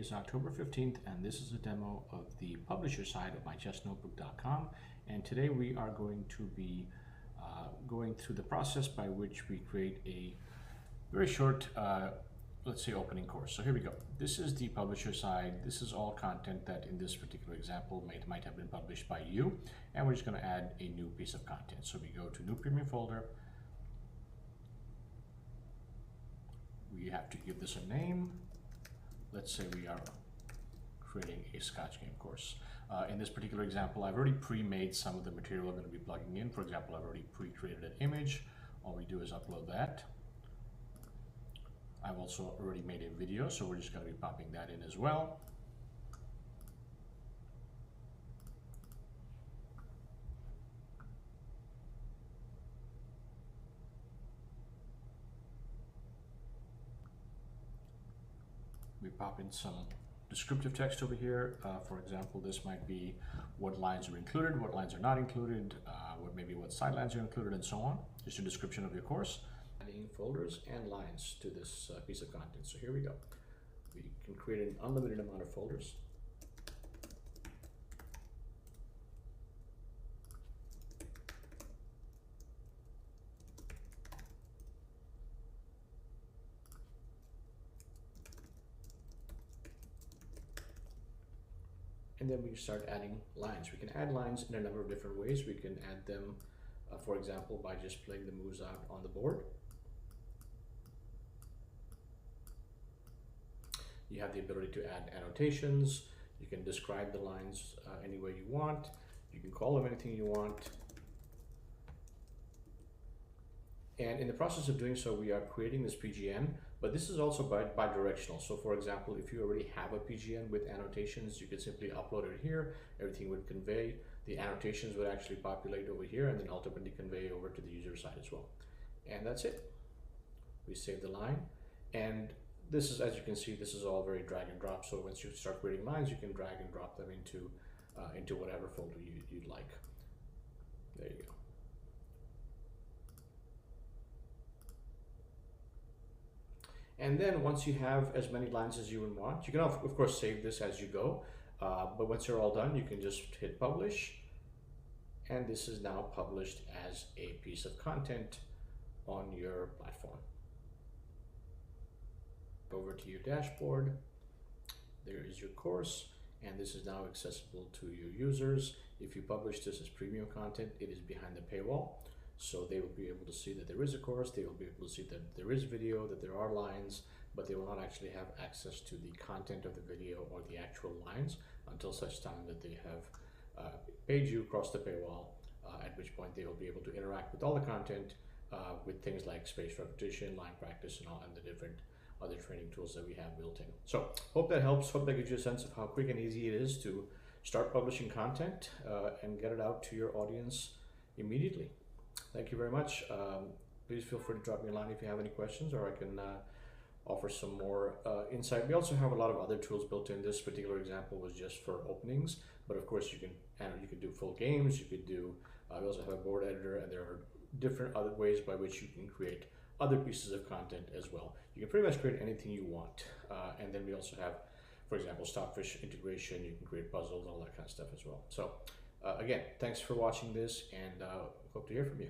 is October 15th, and this is a demo of the publisher side of MyChessNotebook.com. And today we are going to be going through the process by which we create a very short, let's say, opening course. So here we go. This is the publisher side. This is all content that in this particular example might have been published by you. And we're just going to add a new piece of content. So we go to New Premium Folder. We have to give this a name. Let's say we are creating a Scotch game course. In this particular example, I've already pre-made some of the material I'm going to be plugging in. For example, I've already pre-created an image. All we do is upload that. I've also already made a video, so we're just going to be popping that in as well. We pop in some descriptive text over here. For example, this might be what lines are included, what lines are not included, maybe what sidelines are included, and so on. Just a description of your course. Adding folders and lines to this piece of content. So here we go. We can create an unlimited amount of folders. And then we start adding lines. We can add lines in a number of different ways. We can add them, for example, by just playing the moves out on the board. You have the ability to add annotations. You can describe the lines any way you want. You can call them anything you want. And in the process of doing so, we are creating this PGN, but this is also bi-directional. So for example, if you already have a PGN with annotations, you could simply upload it here. Everything would convey. The annotations would actually populate over here and then ultimately convey over to the user side as well. And that's it. We save the line. And this is, as you can see, this is all very drag and drop. So once you start creating lines, you can drag and drop them into whatever folder you'd like. There you go. And then once you have as many lines as you would want, you can of course save this as you go. But once you're all done, you can just hit publish. And this is now published as a piece of content on your platform. Over to your dashboard. There is your course. And this is now accessible to your users. If you publish this as premium content, it is behind the paywall. So they will be able to see that there is a course, they will be able to see that there is video, that there are lines, but they will not actually have access to the content of the video or the actual lines until such time that they have paid you across the paywall, at which point they will be able to interact with all the content with things like spaced repetition, line practice, and all, and the different other training tools that we have built in. So hope that helps. Hope that gives you a sense of how quick and easy it is to start publishing content and get it out to your audience immediately. Thank you very much. Please feel free to drop me a line if you have any questions, or I can offer some more insight. We also have a lot of other tools built in. This particular example was just for openings, but of course you can do full games. You could do. We also have a board editor, and there are different other ways by which you can create other pieces of content as well. You can pretty much create anything you want. And then we also have, for example, Stockfish integration. You can create puzzles, all that kind of stuff as well. So again, thanks for watching this, and hope to hear from you.